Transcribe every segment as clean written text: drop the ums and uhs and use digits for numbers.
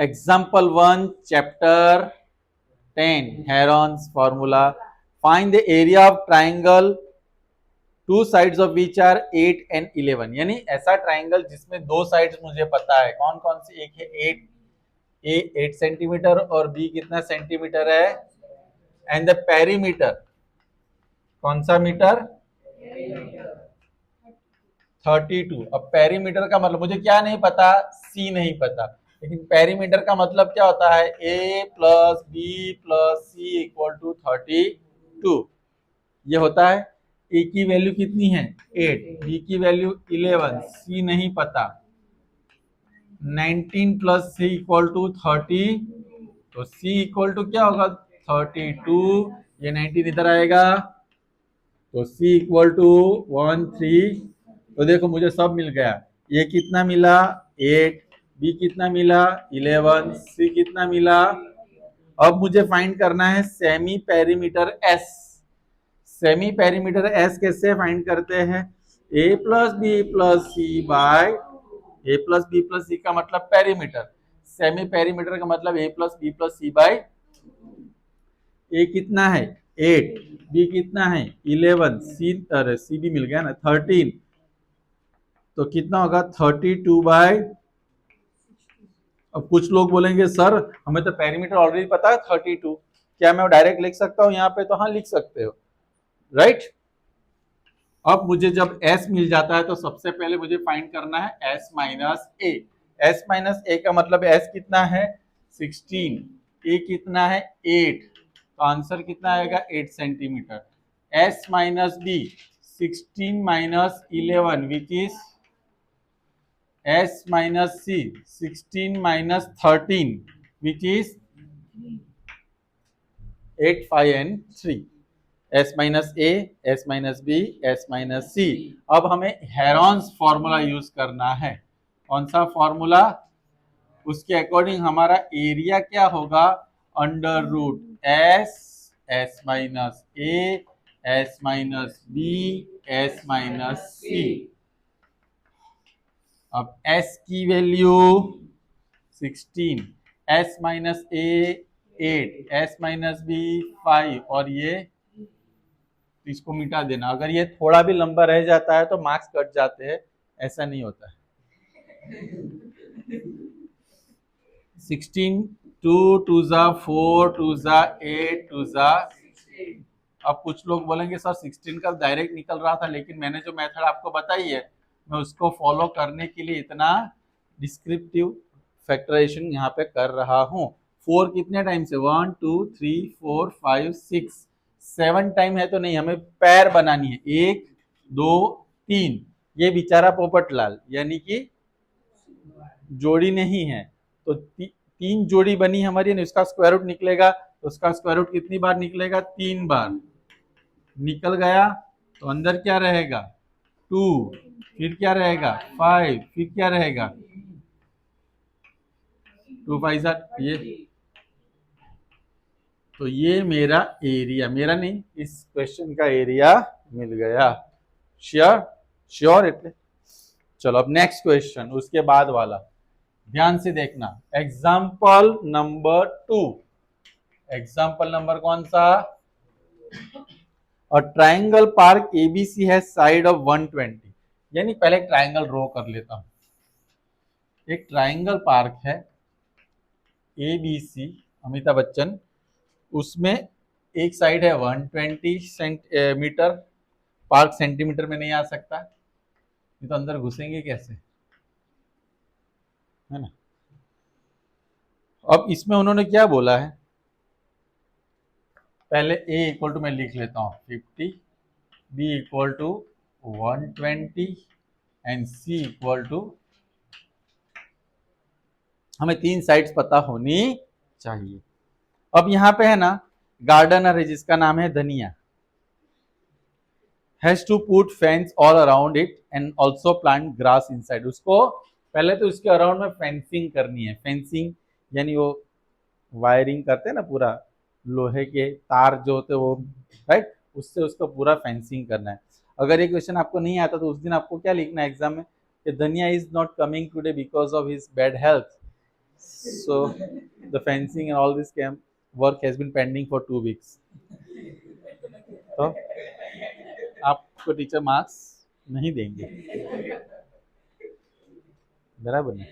Example 1, chapter 10, Heron's formula. Find the area of triangle, two sides of which are 8 and 11. यानी ऐसा triangle जिसमें दो sides मुझे पता है, कौन कौन सी? एक है 8, ए 8 सेंटीमीटर और बी कितना सेंटीमीटर है, एंड द पेरीमीटर, कौन सा मीटर? 32। अब पेरीमीटर का मतलब मुझे क्या नहीं पता? सी नहीं पता, लेकिन पेरीमीटर का मतलब क्या होता है? A plus B plus C equal to 32 ये होता है। ए की वैल्यू कितनी है? 8, बी की वैल्यू 11, सी नहीं पता। 19 प्लस सी इक्वल टू 30, तो सी इक्वल टू क्या होगा? 32। ये 19 इधर आएगा तो सी इक्वल टू 13। तो देखो मुझे सब मिल गया। ये कितना मिला? 8, बी कितना मिला? 11, सी कितना मिला? अब मुझे फाइंड करना है semi perimeter S. Semi perimeter S कैसे फाइंड करते हैं? ए प्लस बी प्लस सी बाय, ए प्लस बी प्लस सी का मतलब पेरीमीटर, सेमी पेरीमीटर का मतलब ए प्लस बी प्लस सी बाय, ए कितना है? 8, बी कितना है? 11, सी, अरे सी भी मिल गया ना, 13, तो कितना होगा? 32 बाय। अब कुछ लोग बोलेंगे सर हमें तो पेरीमीटर ऑलरेडी पता है 32, क्या मैं डायरेक्ट लिख सकता हूं यहाँ पे? तो हाँ लिख सकते हो, राइट। अब मुझे जब s मिल जाता है तो सबसे पहले मुझे फाइंड करना है s minus A. s minus ए का मतलब s कितना है? 16, a कितना है? 8, तो आंसर कितना आएगा? 8 centimetre. s minus B, 16 minus 11 which is s minus c, 16 minus 13 which is 8, 5 and 3। s minus A, s minus B, s minus C. अब हमें हेरॉन्स फॉर्मूला यूज करना है। कौन सा फॉर्मूला? उसके अकॉर्डिंग हमारा एरिया क्या होगा? Under root S, S minus A, S minus B, S minus C. अब s की value 16, s minus A 8, s minus B 5, और ये इसको मिटा देना। अगर ये थोड़ा भी लंबा रह जाता है तो मार्क्स कट जाते हैं, ऐसा नहीं होता है। 16, 2 2 जा 4, 2 जा 8, 2 जा। अब कुछ लोग बोलेंगे सर 16 का डायरेक्ट निकल रहा था, लेकिन मैंने जो मेथड आपको बताई है मैं उसको फॉलो करने के लिए इतना डिस्क्रिप्टिव फैक्टराइजेशन यहाँ पे कर रहा हूँ। 4 कितने टाइम से? 1 2 3 4 5 6 7 टाइम है तो नहीं, हमें पैर बनानी है। 1 2 3, ये बेचारा पोपटलाल यानी कि जोड़ी नहीं है, तो 3 जोड़ी बनी हमारी, उसका स्क्वायर रूट निकलेगा, तो उसका स्क्वायर रूट कितनी बार निकलेगा? 3 बार निकल गया। तो अंदर क्या रहेगा? 2, फिर क्या रहेगा? 5, फिर क्या रहेगा? 2 5 ये, तो ये मेरा एरिया, मेरा नहीं इस क्वेश्चन का एरिया मिल गया। श्योर? श्योर इतने। चलो अब नेक्स्ट क्वेश्चन, उसके बाद वाला ध्यान से देखना। Example number 2। एग्जाम्पल नंबर कौन सा? और ट्राइंगल पार्क एबीसी है साइड ऑफ 120। यानी पहले ट्राइंगल ड्रॉ कर लेता हूं। एक ट्राइंगल पार्क है एबीसी, अमिताभ बच्चन, उसमें एक साइड है 120 सेंटीमीटर। पार्क सेंटीमीटर में नहीं आ सकता, ये तो अंदर घुसेंगे कैसे, है ना। अब इसमें उन्होंने क्या बोला है? पहले a इक्वल टू मैं लिख लेता हूं 50, b equal to 120 and c equal to, हमें 3 साइड्स पता होनी चाहिए। अब यहां पे है ना गार्डनर है जिसका नाम है Dhaniya, has to put fence all around it and also plant grass inside. उसको पहले तो इसके अराउंड में फेंसिंग करनी है। फेंसिंग यानी वो वायरिंग करते हैं ना, पूरा लोहे के तार जो होते वो, राइट, उससे उसको पूरा फेंसिंग करना है। अगर ये क्वेश्चन आपको नहीं आता तो उस दिन आपको क्या लिखना है एग्जाम में कि धनिया is not coming today because of his bad health. So the fencing and all this camp work has been pending for 2 weeks. तो आपको टीचर मार्क्स नहीं देंगे, बराबर नहीं।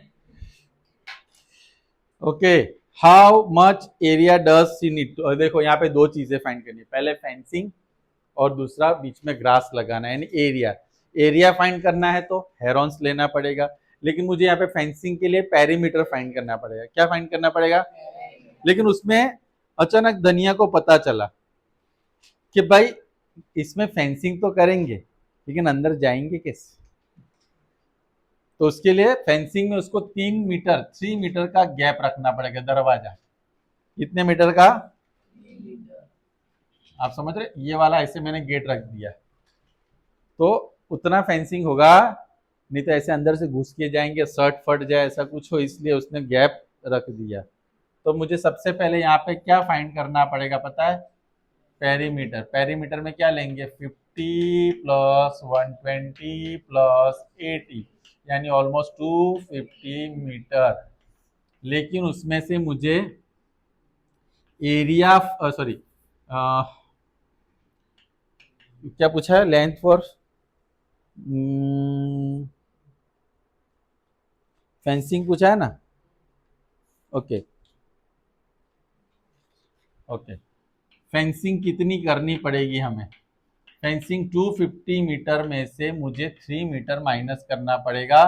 Okay, how much area does she need. देखो यहाँ पे दो चीजें फाइंड करनी है, पहले फेंसिंग और दूसरा बीच में ग्रास लगाना है, यानी एरिया। एरिया फाइंड करना है तो हेरॉन्स लेना पड़ेगा, लेकिन मुझे यहाँ पे फेंसिंग के लिए पेरीमीटर फाइंड करना पड़ेगा। क्या फाइंड करना पड़ेगा? लेकिन उसमें अचानक धनिया को पता चला कि भाई इसमें फेंसिंग तो करेंगे लेकिन अंदर जाएंगे कैसे, तो उसके लिए फेंसिंग में उसको 3 मीटर का गैप रखना पड़ेगा, दरवाजा। कितने मीटर का? आप समझ रहे? ये वाला ऐसे मैंने गेट रख दिया तो उतना फेंसिंग होगा, नहीं तो ऐसे अंदर से घुस के जाएंगे, शर्ट फट जाए, ऐसा कुछ हो, इसलिए उसने गैप रख दिया। तो मुझे सबसे पहले यहाँ पे क्या फाइंड करना पड़ेगा पता है? पेरीमीटर। पेरीमीटर में क्या लेंगे? 50 प्लस 120 प्लस 80, यानी ऑलमोस्ट 250 मीटर। लेकिन उसमें से मुझे एरिया, सॉरी, क्या पूछा है? लेंथ फॉर फेंसिंग पूछा है ना? ओके ओके, फेंसिंग कितनी करनी पड़ेगी हमें? फेंसिंग 250 मीटर में से मुझे 3 मीटर माइनस करना पड़ेगा,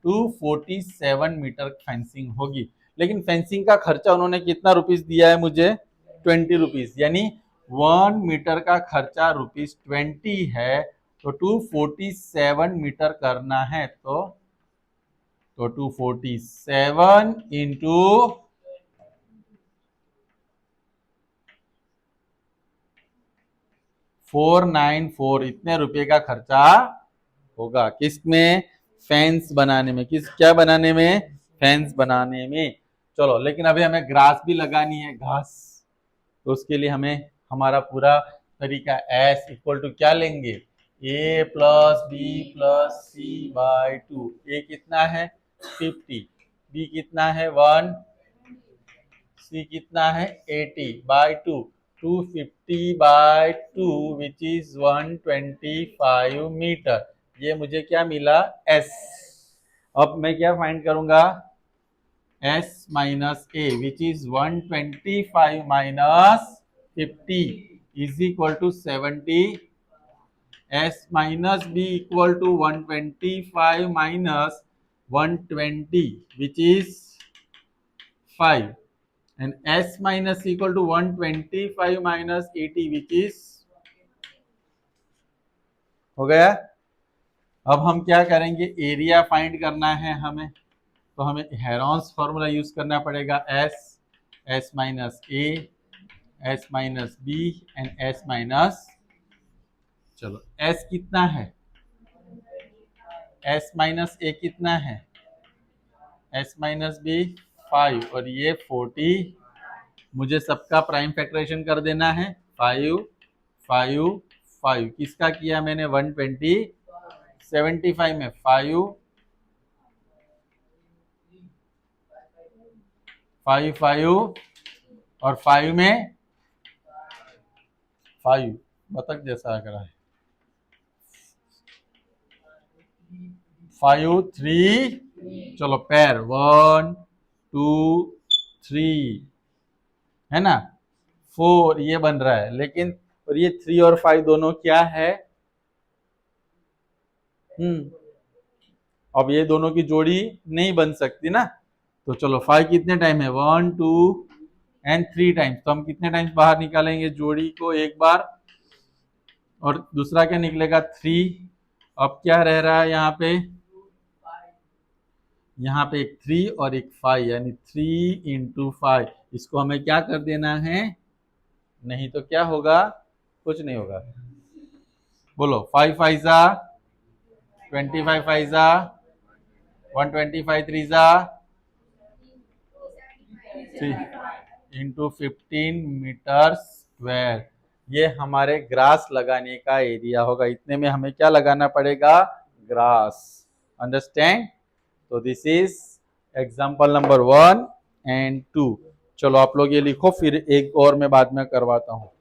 247 मीटर फेंसिंग होगी। लेकिन फेंसिंग का खर्चा उन्होंने कितना रुपीस दिया है मुझे? 20 रुपीस, यानी 1 मीटर का खर्चा रुपीस 20 है। तो 247 मीटर करना है, तो 247 इंटू 494, इतने रुपए का खर्चा होगा। किसमें? फेंस बनाने में। क्या बनाने में? फेंस बनाने में। चलो, लेकिन अभी हमें ग्रास भी लगानी है, घास। तो उसके लिए हमें हमारा पूरा तरीका एस इक्वल टू क्या लेंगे? A plus B plus C by 2। ए कितना है? 50, बी कितना है? 1, सी कितना है? 80 by 2, 250 by 2 which is 125 metre. ये मुझे क्या मिला? एस। अब मैं क्या फाइंड करूंगा? S minus A which is 125 minus 50 is equal to 70। S minus B equal to 125 minus 120 which is 5, and s minus equal to 125 minus 80 which is, हो गया। अब हम क्या करेंगे? एरिया फाइंड करना है हमें, तो हमें हेरॉन्स फॉर्मूला यूज करना पड़ेगा। S minus A, S minus B and S minus, चलो एस कितना है? एस माइनस ए कितना है? एस माइनस बी 5 और ये 40। मुझे सबका प्राइम फैक्टराइजेशन कर देना है। 5 5 5 किसका किया मैंने? 120, 75 में 5 5 5 और 5 में 5, बतख जैसा लग रहा है। 5 3, चलो पैर 1 2 3 है ना, 4 ये बन रहा है। लेकिन और ये 3 और 5 दोनों क्या है? अब ये दोनों की जोड़ी नहीं बन सकती ना। तो चलो 5 कितने टाइम है? 1 2 एंड 3 टाइम्स। तो हम कितने टाइम्स बाहर निकालेंगे जोड़ी को? एक बार, और दूसरा क्या निकलेगा? 3। अब क्या रह रहा है यहाँ पे? यहाँ पे एक 3 और एक 5, यानी 3 इंटू 5। इसको हमें क्या कर देना है? नहीं तो क्या होगा? कुछ नहीं होगा। बोलो 5 5 जा 25, 5 जा 125, 3 जा 3 इंटू 15 मीटर स्क्वायर। ये हमारे ग्रास लगाने का एरिया होगा। इतने में हमें क्या लगाना पड़ेगा? ग्रास। अंडरस्टैंड? तो this is example number 1। And 2। चलो आप लोग ये लिखो, फिर एक और मैं बाद में करवाता हूँ।